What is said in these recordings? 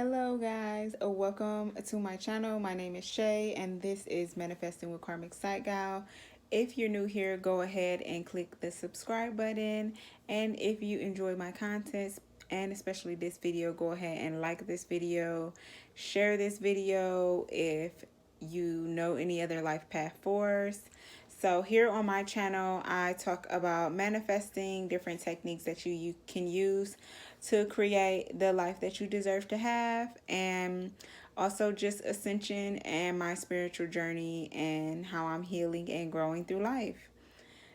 Hello guys, welcome to my channel. My name is Shay and this is Manifesting with Karmic Sight Gal. If you're new here, go ahead and click the subscribe button, and if you enjoy my content and especially this video, go ahead and like this video, share this video if you know any other life path fours. So here on my channel, I talk about manifesting, different techniques that you can use to create the life that you deserve to have, and also just ascension and my spiritual journey and how I'm healing and growing through life.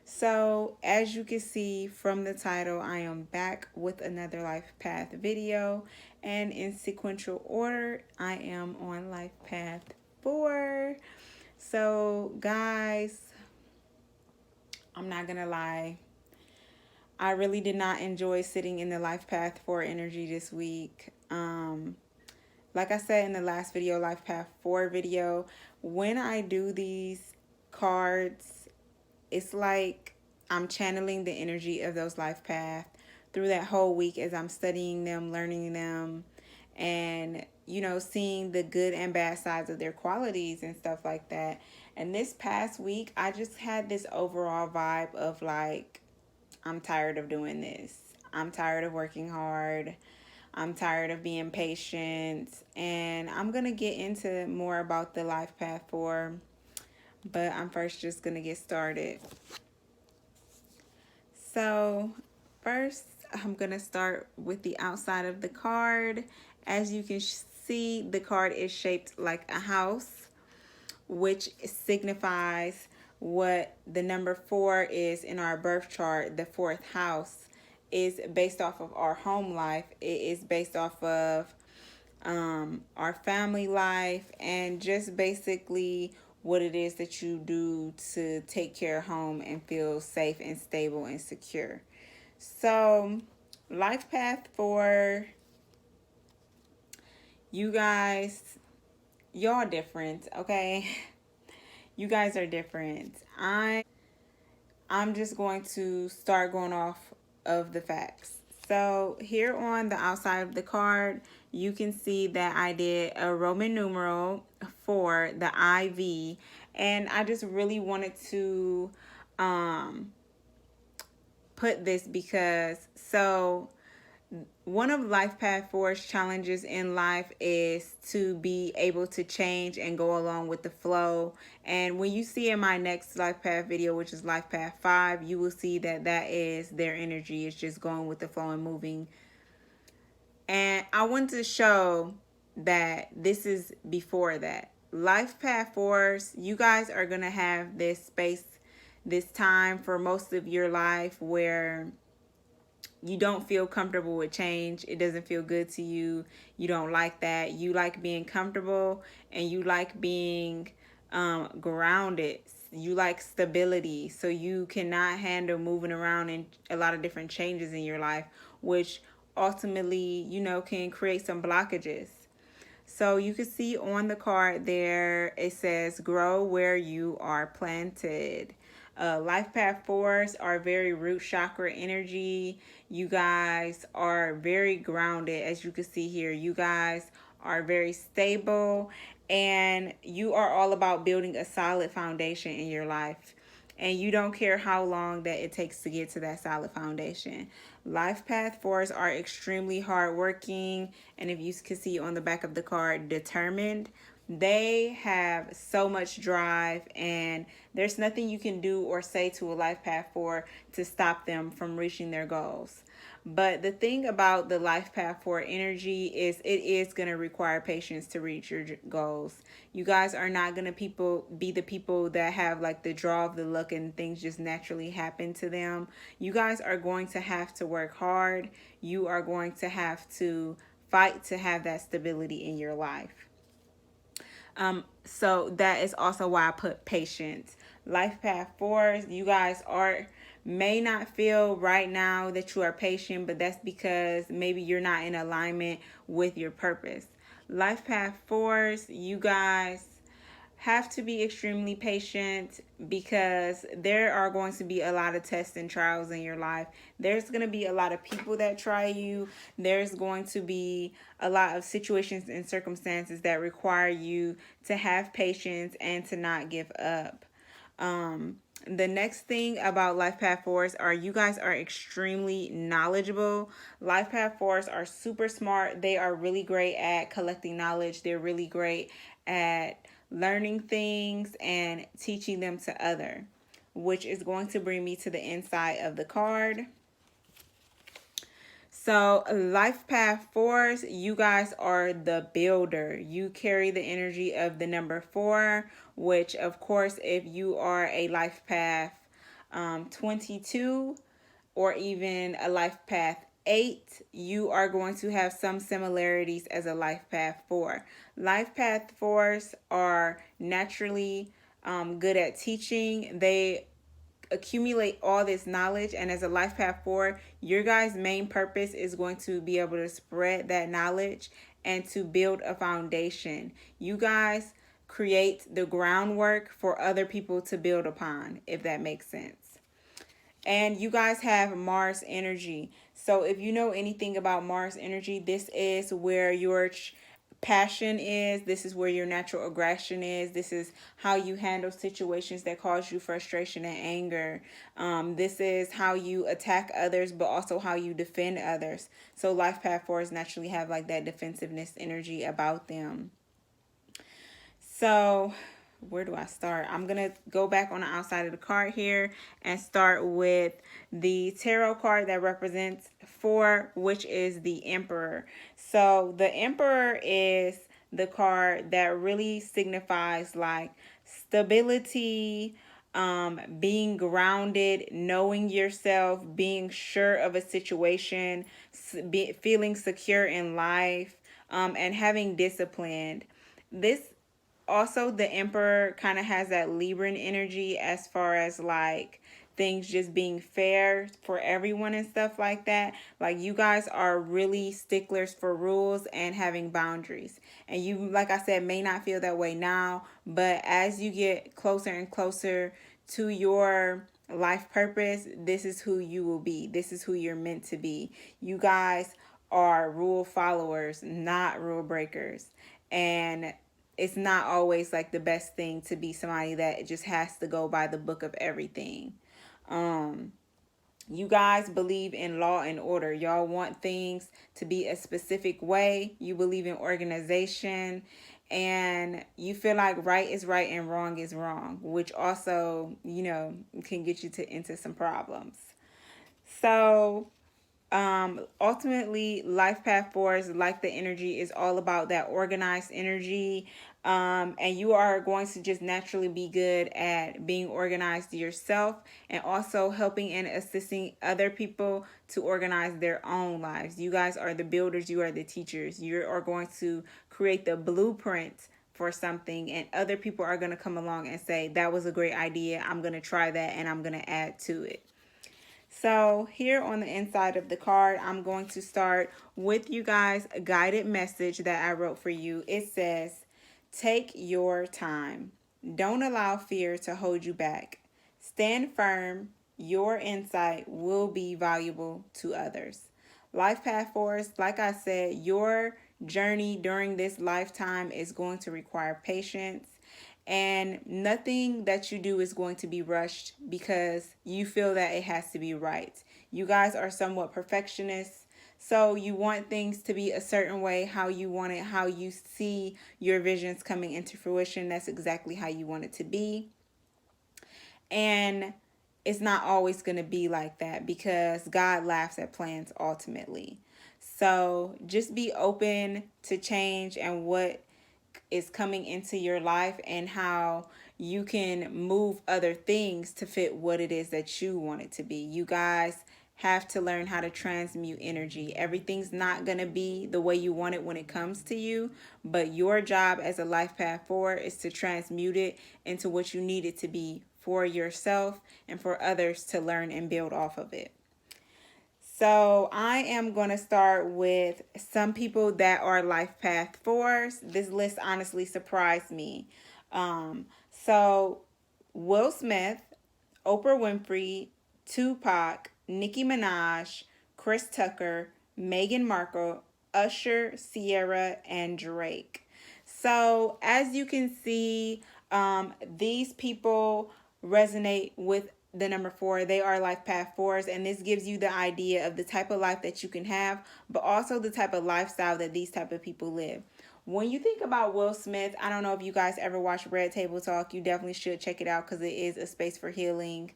So as you can see from the title, I am back with another life path video, and in sequential order, I am on life path 4. So guys, I'm not gonna lie, I really did not enjoy sitting in the life path 4 energy this week. Like I said in the last video, life path 4 video, when I do these cards, it's like I'm channeling the energy of those life paths through that whole week as I'm studying them, learning them, and seeing the good and bad sides of their qualities and stuff like that. And this past week, I just had this overall vibe of like, I'm tired of doing this. I'm tired of working hard. I'm tired of being patient. And I'm going to get into more about the life path 4, but I'm first just going to get started. So first, I'm going to start with the outside of the card. As you can see, the card is shaped like a house, which signifies what the number 4 is in our birth chart. The 4th house is based off of our home life. It is based off of our family life, and just basically what it is that you do to take care of home and feel safe and stable and secure. So life path 4, you guys, y'all different, okay? You guys are different. I'm just going to start going off of the facts. So here on the outside of the card, you can see that I did a Roman numeral for the IV, and I just really wanted to put this because one of life path 4's challenges in life is to be able to change and go along with the flow. And when you see in my next life path video, which is life path 5, you will see that that is their energy. It's just going with the flow and moving. And I want to show that this is before that. Life path 4's, you guys are going to have this space, this time for most of your life where you don't feel comfortable with change. It doesn't feel good to you. You don't like that. You like being comfortable, and you like being grounded. You like stability. So you cannot handle moving around and a lot of different changes in your life, which ultimately, can create some blockages. So you can see on the card there, it says grow where you are planted. Life path 4s are very root chakra energy. You guys are very grounded, as you can see here. You guys are very stable, and you are all about building a solid foundation in your life. And you don't care how long that it takes to get to that solid foundation. Life path 4s are extremely hardworking, and if you can see on the back of the card, determined. They have so much drive, and there's nothing you can do or say to a life path 4 to stop them from reaching their goals. But the thing about the life path 4 energy is it is going to require patience to reach your goals. You guys are not going to be the people that have like the draw of the luck and things just naturally happen to them. You guys are going to have to work hard. You are going to have to fight to have that stability in your life. So that is also why I put patience. Life path 4s, you guys may not feel right now that you are patient, but that's because maybe you're not in alignment with your purpose. Life path 4s, you guys, have to be extremely patient because there are going to be a lot of tests and trials in your life. There's going to be a lot of people that try you. There's going to be a lot of situations and circumstances that require you to have patience and to not give up. The next thing about life path fours are you guys are extremely knowledgeable. Life path fours are super smart. They are really great at collecting knowledge. They're really great at learning things and teaching them to other, which is going to bring me to the inside of the card. So, life path fours, you guys are the builder. You carry the energy of the number four, which, of course, if you are a life path 22 or even a life path 8, you are going to have some similarities as a life path 4. Life path 4s are naturally good at teaching. They accumulate all this knowledge, and as a life path 4, your guys main purpose is going to be able to spread that knowledge and to build a foundation. You guys create the groundwork for other people to build upon, if that makes sense. And you guys have Mars energy. So if you know anything about Mars energy, this is where your passion is. This is where your natural aggression is. This is how you handle situations that cause you frustration and anger. This is how you attack others, but also how you defend others. So life path fours naturally have like that defensiveness energy about them. So where do I start? I'm going to go back on the outside of the card here and start with the tarot card that represents 4, which is the Emperor. So the Emperor is the card that really signifies like stability, being grounded, knowing yourself, being sure of a situation, feeling secure in life, and having discipline. This also, the Emperor kind of has that Libran energy as far as like things just being fair for everyone and stuff like that. Like you guys are really sticklers for rules and having boundaries. And you, like I said, may not feel that way now, but as you get closer and closer to your life purpose, this is who you will be. This is who you're meant to be. You guys are rule followers, not rule breakers. And it's not always like the best thing to be somebody that just has to go by the book of everything. You guys believe in law and order. Y'all want things to be a specific way. You believe in organization, and you feel like right is right and wrong is wrong, which also, can get you into some problems. So, ultimately, life path fours, like the energy, is all about that organized energy. And you are going to just naturally be good at being organized yourself and also helping and assisting other people to organize their own lives. You guys are the builders, you are the teachers. You are going to create the blueprint for something, and other people are going to come along and say, that was a great idea. I'm going to try that and I'm going to add to it. So here on the inside of the card, I'm going to start with you guys a guided message that I wrote for you. It says, take your time. Don't allow fear to hold you back. Stand firm. Your insight will be valuable to others. Life path fours, like I said, your journey during this lifetime is going to require patience, and nothing that you do is going to be rushed because you feel that it has to be right. You guys are somewhat perfectionists, so you want things to be a certain way, how you want it, how you see your visions coming into fruition. That's exactly how you want it to be. And it's not always going to be like that because God laughs at plans ultimately. So just be open to change and what is coming into your life and how you can move other things to fit what it is that you want it to be. You guys have to learn how to transmute energy. Everything's not going to be the way you want it when it comes to you, but your job as a life path 4 is to transmute it into what you need it to be for yourself and for others to learn and build off of it. So I am going to start with some people that are life path 4s. This list honestly surprised me. So Will Smith, Oprah Winfrey, Tupac, Nicki Minaj, Chris Tucker, Meghan Markle, Usher, Sierra, and Drake. So, as you can see, these people resonate with the number four. They are life path fours, and this gives you the idea of the type of life that you can have, but also the type of lifestyle that these type of people live. When you think about Will Smith, I don't know if you guys ever watched Red Table Talk. You definitely should check it out because it is a space for healing.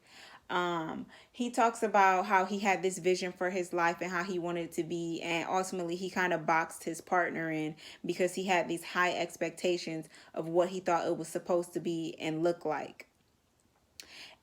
He talks about how he had this vision for his life and how he wanted it to be, and ultimately he kind of boxed his partner in because he had these high expectations of what he thought it was supposed to be and look like.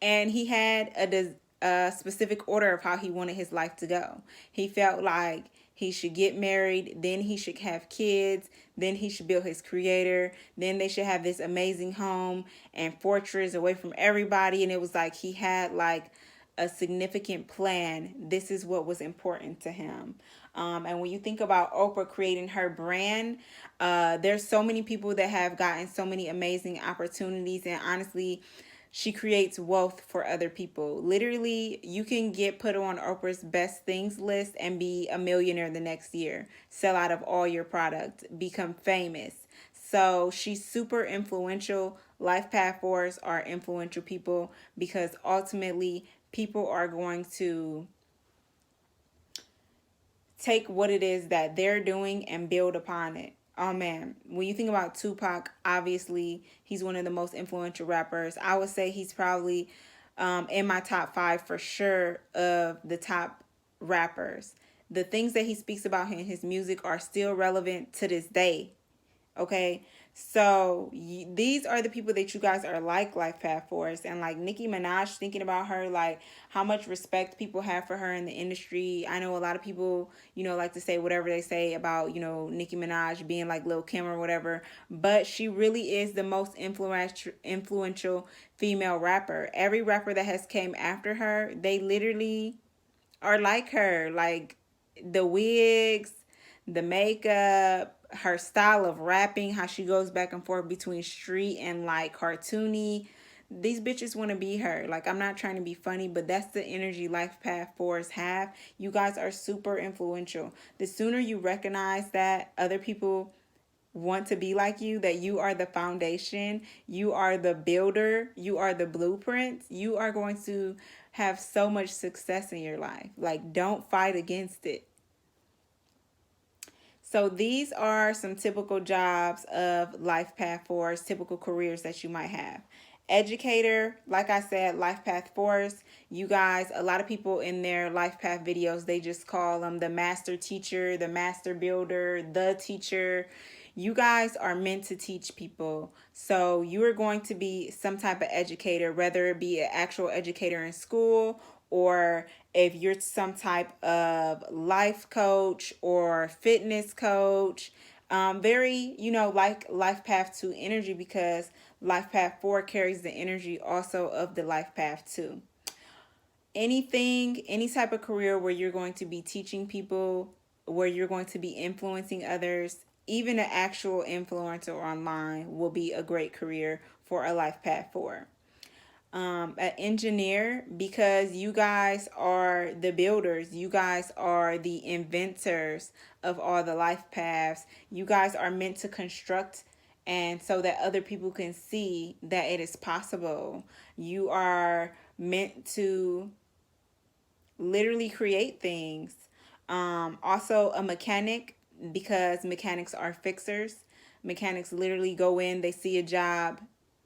And he had a specific order of how he wanted his life to go. He felt like he should get married, then he should have kids, then he should build his creator, then they should have this amazing home and fortress away from everybody. And it was like he had like a significant plan. This is what was important to him. And when you think about Oprah creating her brand, there's so many people that have gotten so many amazing opportunities. And honestly, she creates wealth for other people. Literally, you can get put on Oprah's best things list and be a millionaire the next year, sell out of all your products, become famous. So she's super influential. Life path fours are influential people because ultimately people are going to take what it is that they're doing and build upon it. Oh man, when you think about Tupac, obviously he's one of the most influential rappers. I would say he's probably in my top five for sure of the top rappers. The things that he speaks about in his music are still relevant to this day. Okay, so these are the people that you guys are like life path fours. And like Nicki Minaj, thinking about her, like how much respect people have for her in the industry. I know a lot of people, like to say whatever they say about, Nicki Minaj being like Lil Kim or whatever, but she really is the most influential female rapper. Every rapper that has came after her, they literally are like her, like the wigs, the makeup, her style of rapping, how she goes back and forth between street and like cartoony. These bitches want to be her. Like, I'm not trying to be funny, but that's the energy life path fours have. You guys are super influential. The sooner you recognize that other people want to be like you, that you are the foundation, you are the builder, you are the blueprint, you are going to have so much success in your life. Like, don't fight against it. So these are some typical jobs of life path fours, typical careers that you might have. Educator, like I said, life path fours. You guys, a lot of people in their life path videos, they just call them the master teacher, the master builder, the teacher. You guys are meant to teach people. So you are going to be some type of educator, whether it be an actual educator in school, or if you're some type of life coach or fitness coach. Very, like life path 2 energy, because life path 4 carries the energy also of the life path 2. Anything, any type of career where you're going to be teaching people, where you're going to be influencing others, even an actual influencer online will be a great career for a life path 4. An engineer, because you guys are the builders, you guys are the inventors of all the life paths. You guys are meant to construct, and so that other people can see that it is possible. You are meant to literally create things. Also a mechanic, because mechanics are fixers. Mechanics literally go in, they see a job,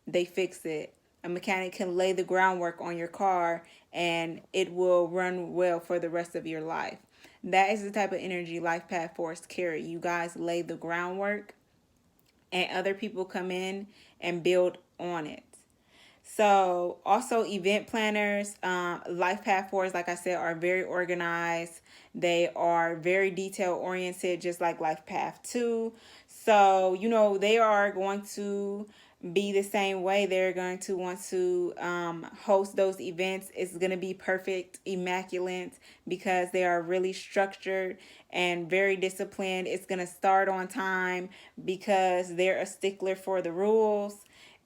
they fix it. A mechanic can lay the groundwork on your car and it will run well for the rest of your life. That is the type of energy life path force carry. You guys lay the groundwork and other people come in and build on it. So also event planners, life path fours, like I said, are very organized. They are very detail oriented, just like life path 2. So, they are going to be the same way. They're going to want to host those events. It's going to be perfect, immaculate, because they are really structured and very disciplined. It's going to start on time because they're a stickler for the rules.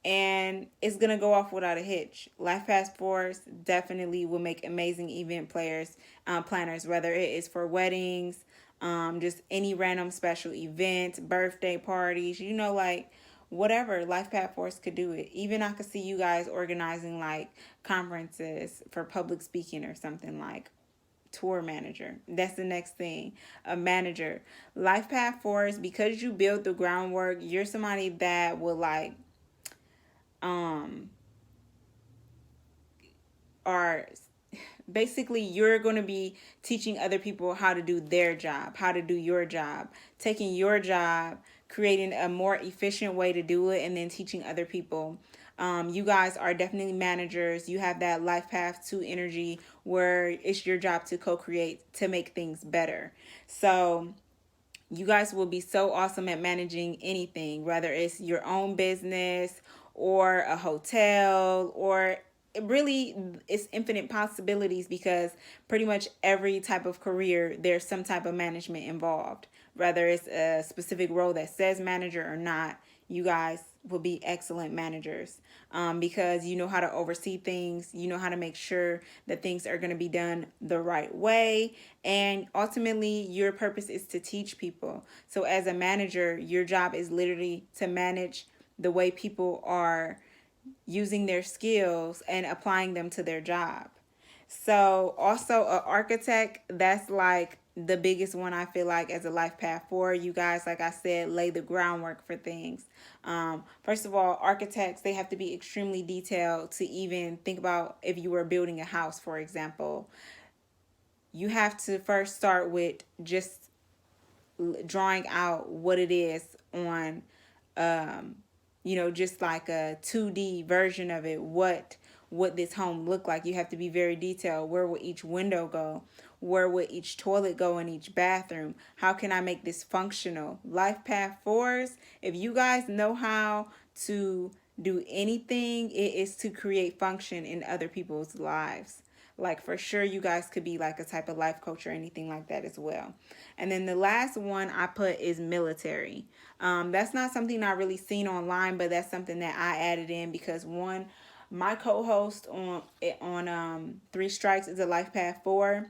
and it's gonna go off without a hitch. Life Path 4s definitely will make amazing event players, planners, whether it is for weddings, just any random special event, birthday parties, like whatever. Life Path 4s could do it. Even I could see you guys organizing like conferences for public speaking or something, like tour manager. That's the next thing. A manager. Life Path 4s, because you build the groundwork, you're somebody that will like um are basically, you're going to be teaching other people how to do their job, how to do your job, taking your job, creating a more efficient way to do it, and then teaching other people. You guys are definitely managers. You have that life path to energy where it's your job to co-create to make things better. So you guys will be so awesome at managing anything, whether it's your own business or a hotel, or really it's infinite possibilities, because pretty much every type of career there's some type of management involved, whether it's a specific role that says manager or not. You guys will be excellent managers, because you know how to oversee things, you know how to make sure that things are going to be done the right way, and ultimately your purpose is to teach people. So as a manager, your job is literally to manage the way people are using their skills and applying them to their job. So also an architect, that's like the biggest one, I feel like, as a life path for you guys. Like I said, lay the groundwork for things. First of all, architects, they have to be extremely detailed to even think about if you were building a house, for example. You have to first start with just drawing out what it is on just like a 2D version of it, what this home look like. You have to be very detailed. Where will each window go? Where will each toilet go in each bathroom? How can I make this functional? Life path 4s, if you guys know how to do anything, it is to create function in other people's lives. Like, for sure, you guys could be like a type of life coach or anything like that as well. And then the last one I put is military. That's not something I really seen online, but that's something that I added in because, one, my co-host on Three Strikes is a life path 4,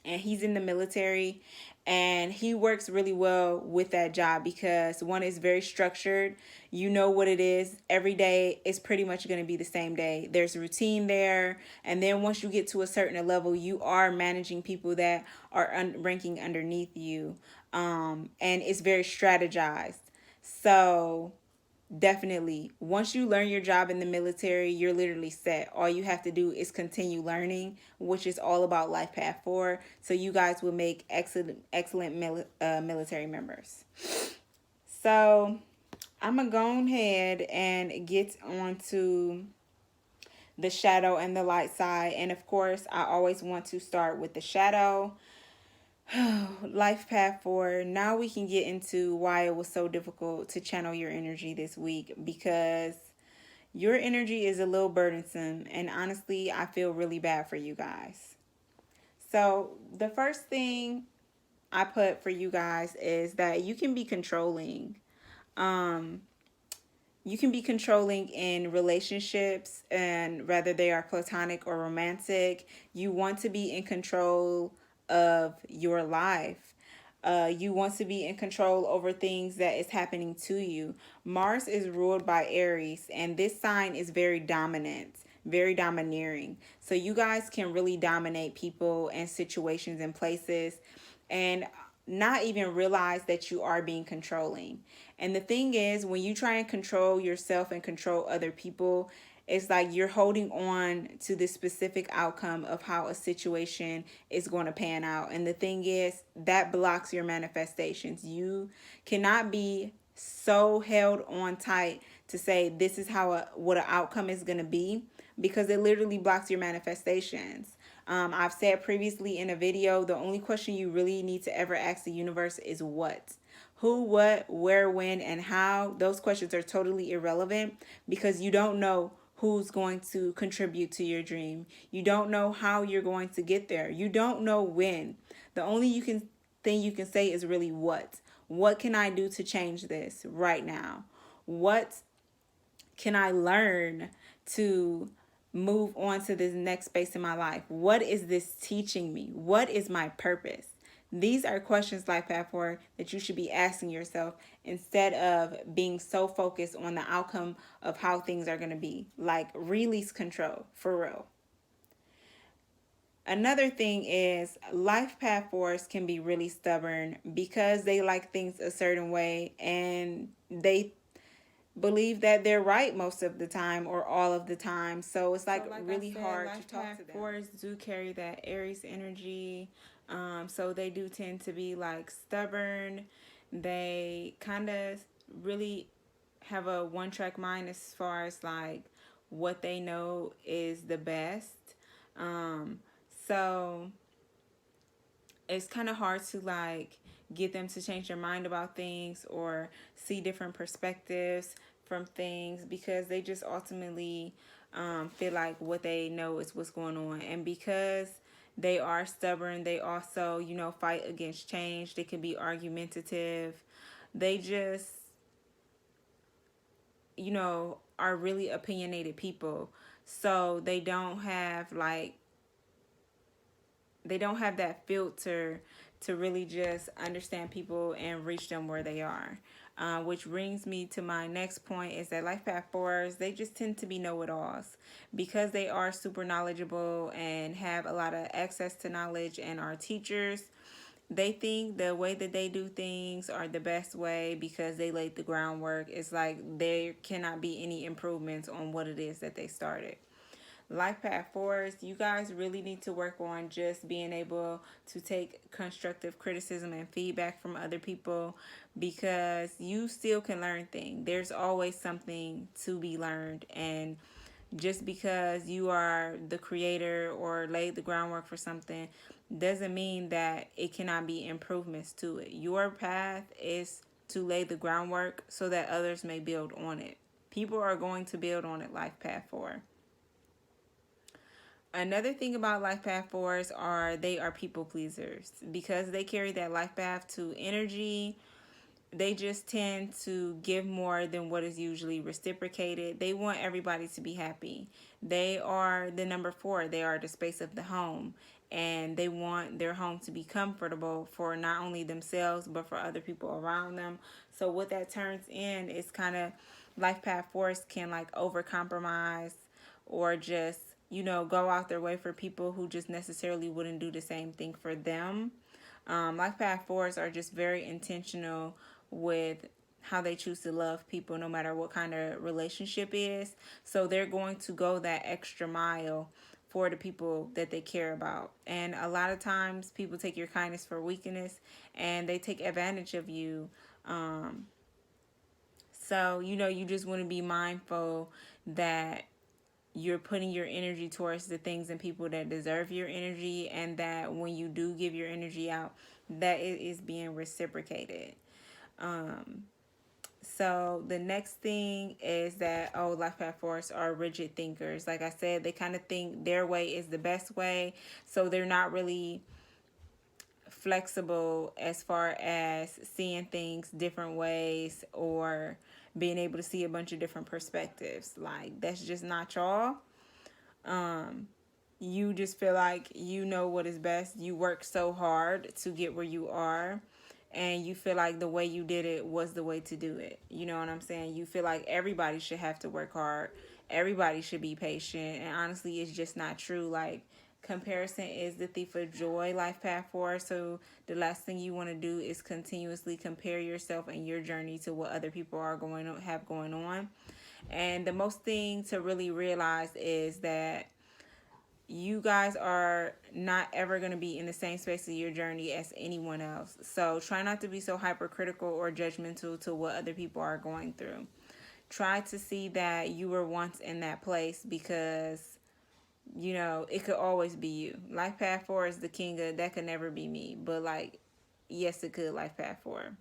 and he's in the military, and he works really well with that job because, one, is very structured. You know what it is. Every day is pretty much going to be the same day. There's routine there, and then once you get to a certain level, you are managing people that are ranking underneath you, and it's very strategized. So definitely, once you learn your job in the military, you're literally set. All you have to do is continue learning, which is all about Life Path 4. So you guys will make excellent military members. So I'm going to go ahead and get on to the shadow and the light side. And of course, I always want to start with the shadow. Life path 4. Now we can get into why it was so difficult to channel your energy this week, because your energy is a little burdensome, and honestly, I feel really bad for you guys. So the first thing I put for you guys is that you can be controlling. You can be controlling in relationships, and whether they are platonic or romantic, you want to be in control of your life. You want to be in control over things that is happening to you. Mars is ruled by Aries, and this sign is very dominant, very domineering. So you guys can really dominate people and situations and places, and not even realize that you are being controlling. And the thing is, when you try and control yourself and control other people, it's like you're holding on to this specific outcome of how a situation is going to pan out. And the thing is, that blocks your manifestations. You cannot be so held on tight to say this is how what an outcome is going to be, because it literally blocks your manifestations. I've said previously in a video, the only question you really need to ever ask the universe is what. Who, what, where, when, and how. Those questions are totally irrelevant, because you don't know who's going to contribute to your dream. You don't know how you're going to get there. You don't know when. The only thing you can say is really what. What can I do to change this right now? What can I learn to move on to this next space in my life? What is this teaching me? What is my purpose? These are questions, Life Path 4, that you should be asking yourself instead of being so focused on the outcome of how things are going to be. Like, release control, for real. Another thing is Life Path 4s can be really stubborn because they like things a certain way, and they believe that they're right most of the time or all of the time. So it's like really hard to talk to them. Fours do carry that Aries energy. So they do tend to be like stubborn. They kind of really have a one track mind as far as like what they know is the best. Um, so it's kind of hard to like get them to change their mind about things or see different perspectives from things because they just ultimately feel like what they know is what's going on. And because they are stubborn, they also, fight against change. They can be argumentative. They just, are really opinionated people. So they don't have that filter to really just understand people and reach them where they are. Which brings me to my next point is that Life Path 4s, they just tend to be know-it-alls because they are super knowledgeable and have a lot of access to knowledge and are teachers. They think the way that they do things are the best way because they laid the groundwork. It's like there cannot be any improvements on what it is that they started. Life Path 4s, you guys really need to work on just being able to take constructive criticism and feedback from other people because you still can learn things. There's always something to be learned, and just because you are the creator or laid the groundwork for something doesn't mean that it cannot be improvements to it. Your path is to lay the groundwork so that others may build on it. People are going to build on it, Life Path 4. Another thing about Life Path 4s are they are people pleasers because they carry that Life Path 2 energy. They just tend to give more than what is usually reciprocated. They want everybody to be happy. They are the number 4. They are the space of the home. And they want their home to be comfortable for not only themselves, but for other people around them. So what that turns in is kind of Life Path 4s can like overcompromise or just, go out their way for people who just necessarily wouldn't do the same thing for them. Life Path 4s are just very intentional with how they choose to love people no matter what kind of relationship is. So they're going to go that extra mile for the people that they care about. And a lot of times people take your kindness for weakness and they take advantage of you. So, you just want to be mindful that you're putting your energy towards the things and people that deserve your energy, and that when you do give your energy out, that it is being reciprocated. So the next thing is that, Life Path 4s are rigid thinkers. Like I said, they kind of think their way is the best way. So they're not really flexible as far as seeing things different ways or being able to see a bunch of different perspectives. Like, that's just not y'all. You just feel like you know what is best. You work so hard to get where you are, and you feel like the way you did it was the way to do it. You know what I'm saying? You feel like everybody should have to work hard. Everybody should be patient. And honestly, it's just not true. Like, comparison is the thief of joy, Life Path 4. So the last thing you want to do is continuously compare yourself and your journey to what other people are have going on. And the most thing to really realize is that you guys are not ever going to be in the same space of your journey as anyone else. So try not to be so hypercritical or judgmental to what other people are going through. Try to see that you were once in that place because, it could always be you. Life Path 4 is the king of that could never be me. But, like, yes, it could, Life Path 4.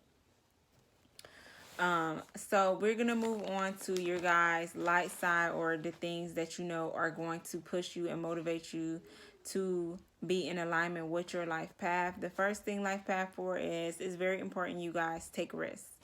So we're going to move on to your guys' light side, or the things that are going to push you and motivate you to be in alignment with your life path. The first thing Life Path 4 is very important, you guys take risks.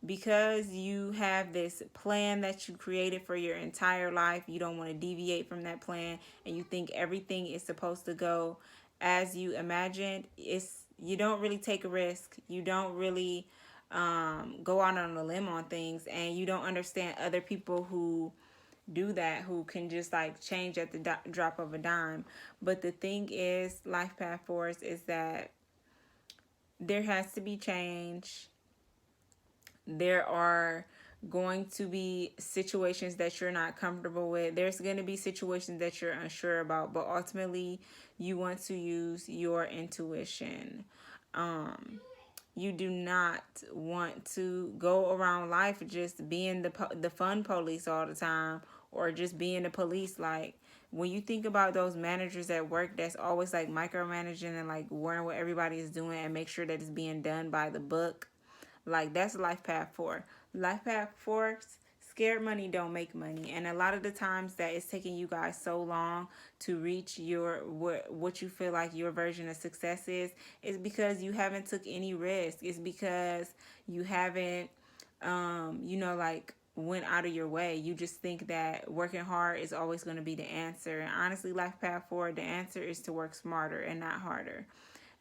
Because you have this plan that you created for your entire life, you don't want to deviate from that plan, and you think everything is supposed to go as you imagined. It's you don't really take a risk. You don't really go out on a limb on things, and you don't understand other people who do that, who can just like change at the drop of a dime. But the thing is, life path force is that there has to be change. There are going to be situations that you're not comfortable with. There's going to be situations that you're unsure about, but ultimately you want to use your intuition. You do not want to go around life just being the fun police all the time, or just being the police. Like, when you think about those managers at work that's always like micromanaging and like worrying what everybody is doing and make sure that it's being done by the book, like, that's life path 4. Life path 4, scared money don't make money. And a lot of the times that it's taking you guys so long to reach your what you feel like your version of success is because you haven't took any risk. It's because you haven't like went out of your way. You just think that working hard is always going to be the answer. And honestly, life path 4, the answer is to work smarter and not harder.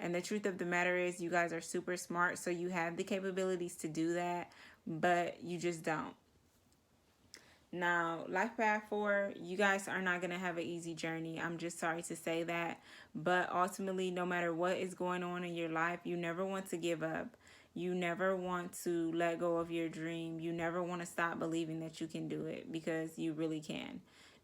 And the truth of the matter is, you guys are super smart, so you have the capabilities to do that, but you just don't. Now, life path 4, you guys are not going to have an easy journey. I'm just sorry to say that. But ultimately, no matter what is going on in your life, you never want to give up. You never want to let go of your dream. You never want to stop believing that you can do it, because you really can.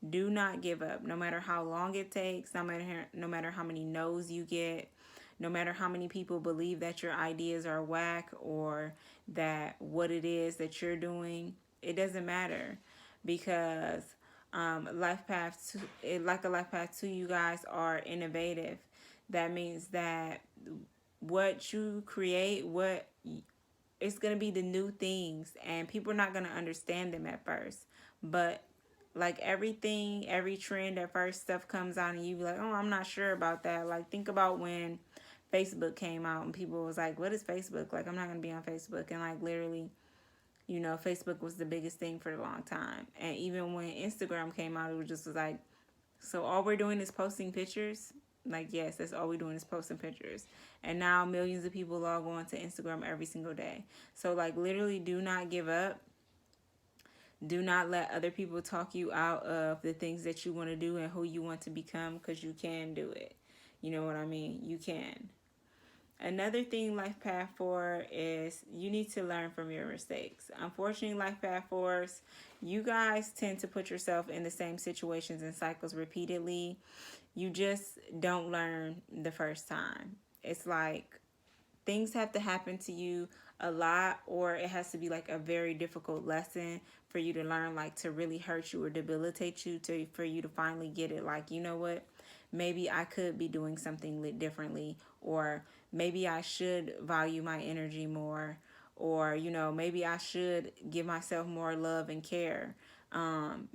Do not give up, no matter how long it takes, no matter how many no's you get, no matter how many people believe that your ideas are whack or that what it is that you're doing. It doesn't matter, because life path like a life path 2, you guys are innovative. That means that what you create, what it's going to be the new things, and people are not going to understand them at first. But like everything, every trend, at first stuff comes out and you be like, oh, I'm not sure about that. Like, think about when Facebook came out and people was like, what is Facebook? Like, I'm not going to be on Facebook. And like, literally, Facebook was the biggest thing for a long time. And even when Instagram came out, it was just like, so all we're doing is posting pictures? Like, yes, that's all we're doing is posting pictures. And now millions of people log on to Instagram every single day. So like, literally, do not give up. Do not let other people talk you out of the things that you want to do and who you want to become, because you can do it. You know what I mean? You can. Another thing life path 4 is you need to learn from your mistakes. Unfortunately, life path 4s, you guys tend to put yourself in the same situations and cycles repeatedly. You just don't learn the first time. It's like things have to happen to you a lot, or it has to be like a very difficult lesson for you to learn, like to really hurt you or debilitate you, to for you to finally get it. Like, you know what, maybe I could be doing something differently, or maybe I should value my energy more, or maybe I should give myself more love and care.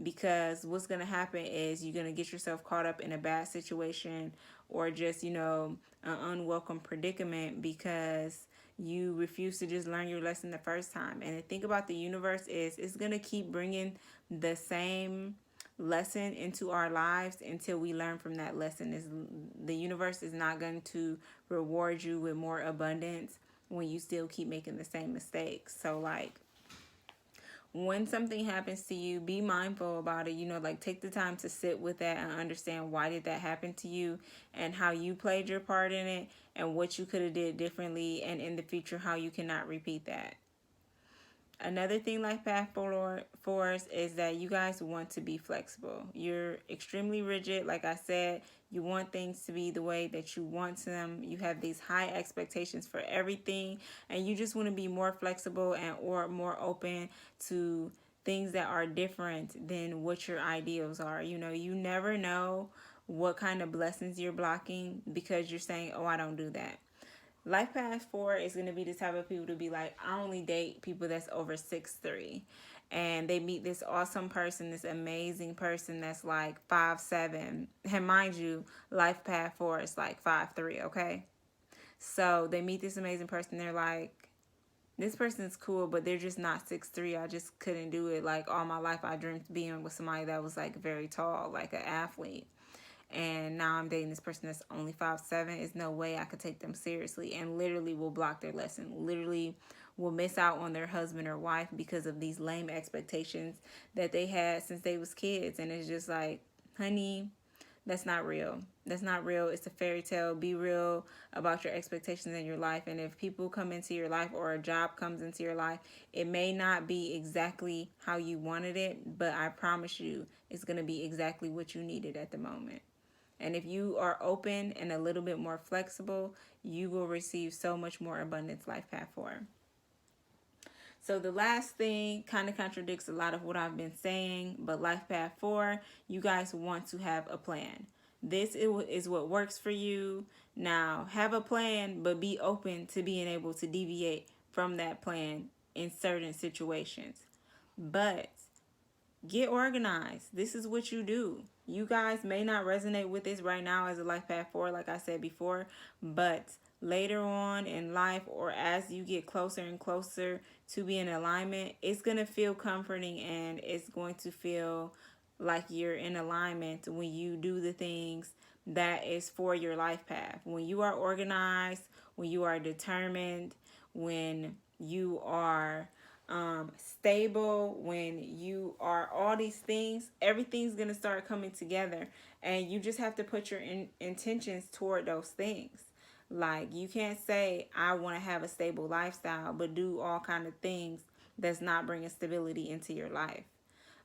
Because what's going to happen is you're going to get yourself caught up in a bad situation, or just an unwelcome predicament, because you refuse to just learn your lesson the first time. And the thing about the universe is, it's going to keep bringing the same lesson into our lives until we learn from that lesson. Is the universe is not going to reward you with more abundance when you still keep making the same mistakes. So like, when something happens to you, be mindful about it. Like, take the time to sit with that and understand why did that happen to you, and how you played your part in it, and what you could have did differently, and in the future how you cannot repeat that. Another thing life path force is that you guys want to be flexible. You're extremely rigid. Like I said, you want things to be the way that you want them. You have these high expectations for everything, and you just want to be more flexible and or more open to things that are different than what your ideals are. You never know what kind of blessings you're blocking because you're saying, oh, I don't do that. Life path 4 is going to be the type of people to be like, I only date people that's over 6'3", and they meet this awesome person, this amazing person that's like 5'7", and mind you, life path 4 is like 5'3", okay? So they meet this amazing person, they're like, this person's cool, but they're just not 6'3". I just couldn't do it. Like all my life, I dreamed being with somebody that was like very tall, like an athlete. And now I'm dating this person that's only 5'7". There's no way I could take them seriously, and literally will block their lesson. Literally will miss out on their husband or wife because of these lame expectations that they had since they was kids. And it's just like, honey, that's not real. That's not real. It's a fairy tale. Be real about your expectations in your life. And if people come into your life or a job comes into your life, it may not be exactly how you wanted it, but I promise you it's going to be exactly what you needed at the moment. And if you are open and a little bit more flexible, you will receive so much more abundance. Life path 4. So the last thing kind of contradicts a lot of what I've been saying, but life path 4, you guys want to have a plan. This is what works for you. Now, have a plan, but be open to being able to deviate from that plan in certain situations. But get organized. This is what you do. You guys may not resonate with this right now as a life path 4, like I said before, but later on in life, or as you get closer and closer to being in alignment, it's going to feel comforting, and it's going to feel like you're in alignment when you do the things that is for your life path. When you are organized, when you are determined, when you are stable, when you are all these things, everything's going to start coming together, and you just have to put your intentions toward those things. Like, you can't say I want to have a stable lifestyle but do all kind of things that's not bringing stability into your life.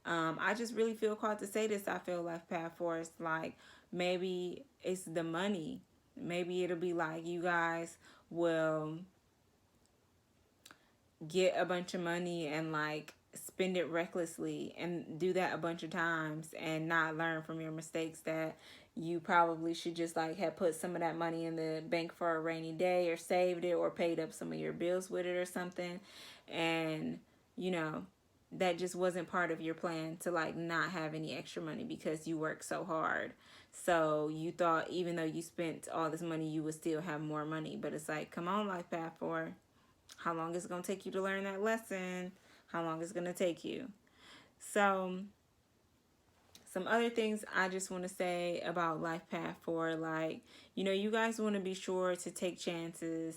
I just really feel called to say this. I feel life path for us, like, maybe it's the money. Maybe it'll be like you guys will get a bunch of money and like spend it recklessly and do that a bunch of times and not learn from your mistakes, that you probably should just like have put some of that money in the bank for a rainy day, or saved it, or paid up some of your bills with it or something. And you know, that just wasn't part of your plan to like not have any extra money because you worked so hard. So you thought even though you spent all this money, you would still have more money. But it's like, come on, life path 4. How long is it going to take you to learn that lesson? How long is it going to take you? So, some other things I just want to say about life path 4, like, you guys want to be sure to take chances.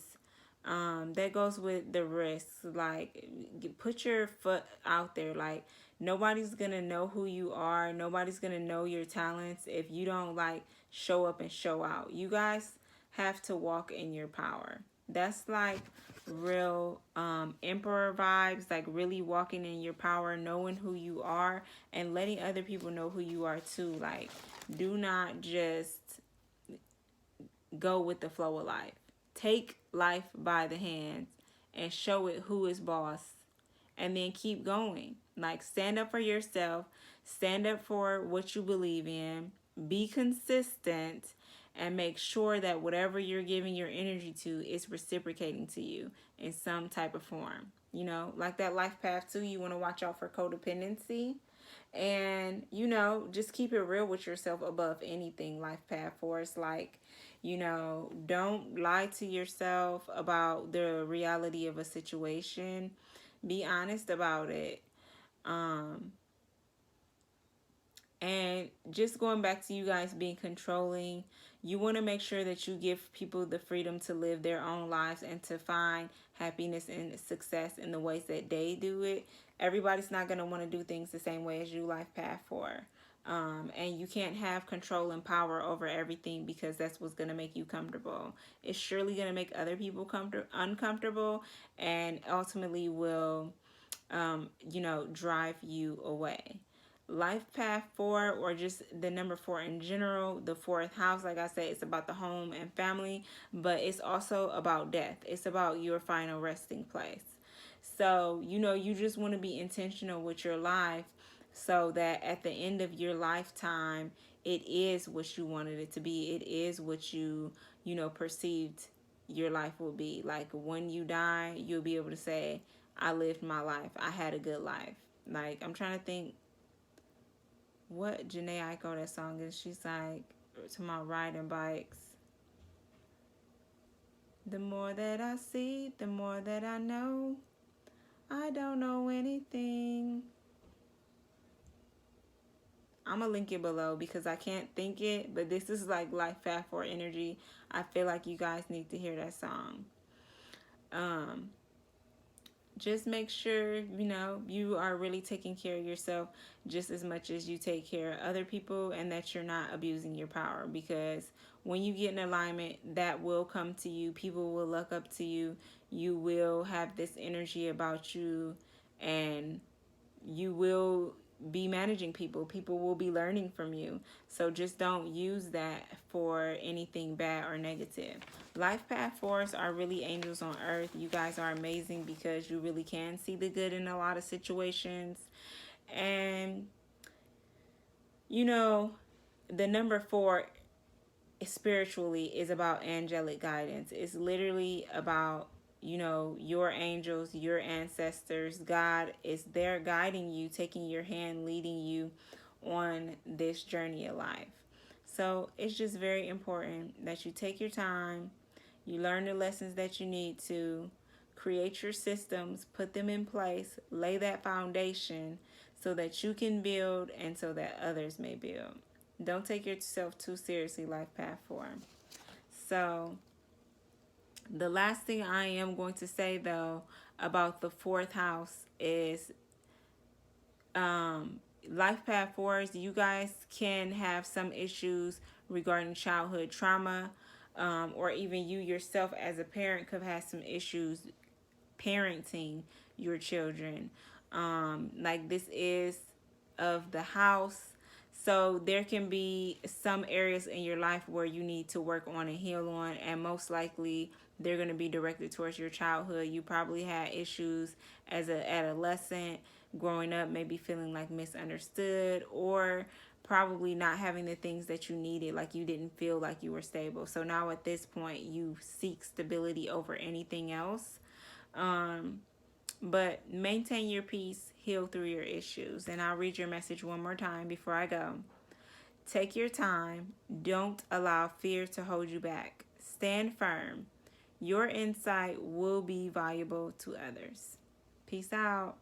That goes with the risks. Like, put your foot out there. Like, nobody's going to know who you are. Nobody's going to know your talents if you don't, like, show up and show out. You guys have to walk in your power. That's like real emperor vibes, like really walking in your power, knowing who you are, and letting other people know who you are too. Like, do not just go with the flow of life. Take life by the hands and show it who is boss, and then keep going. Like, stand up for yourself, stand up for what you believe in, be consistent, and make sure that whatever you're giving your energy to is reciprocating to you in some type of form. Like that life path too, you want to watch out for codependency. And just keep it real with yourself above anything. Life path for us, like, don't lie to yourself about the reality of a situation. Be honest about it. And just going back to you guys being controlling, you want to make sure that you give people the freedom to live their own lives and to find happiness and success in the ways that they do it. Everybody's not going to want to do things the same way as you, life path 4. And you can't have control and power over everything, because that's what's going to make you comfortable. It's surely going to make other people uncomfortable, and ultimately will, drive you away. Life path 4, or just the number 4 in general, the 4th house, like I said, it's about the home and family, but it's also about death. It's about your final resting place. So, you just want to be intentional with your life, so that at the end of your lifetime, it is what you wanted it to be. It is what you perceived your life will be. Like, when you die, you'll be able to say, I lived my life. I had a good life. Like, I'm trying to think what Janae Aiko that song is. She's like, to my riding bikes. The more that I see, the more that I know. I don't know anything. I'm gonna link it below because I can't think it, but this is like Life Path 4 energy. I feel like you guys need to hear that song. Um, just make sure you are really taking care of yourself just as much as you take care of other people, and that you're not abusing your power, because when you get in alignment, that will come to you. People will look up to you. You will have this energy about you, and you will be managing people. People will be learning from you. So just don't use that for anything bad or negative. Life path fours are really angels on earth. You guys are amazing because you really can see the good in a lot of situations. And the number 4 spiritually is about angelic guidance. It's literally about your angels, your ancestors. God is there guiding you, taking your hand, leading you on this journey of life. So it's just very important that you take your time, you learn the lessons that you need to, create your systems, put them in place, lay that foundation so that you can build and so that others may build. Don't take yourself too seriously, Life Path 4. So, the last thing I am going to say, though, about the 4th house is Life Path 4s, you guys can have some issues regarding childhood trauma, or even you yourself as a parent could have some issues parenting your children. Like this is of the house. So there can be some areas in your life where you need to work on and heal on, and most likely they're going to be directed towards your childhood. You probably had issues as an adolescent, growing up, maybe feeling like misunderstood, or probably not having the things that you needed, like you didn't feel like you were stable. So now at this point, you seek stability over anything else. But maintain your peace, heal through your issues. And I'll read your message one more time before I go. Take your time. Don't allow fear to hold you back. Stand firm. Your insight will be valuable to others. Peace out.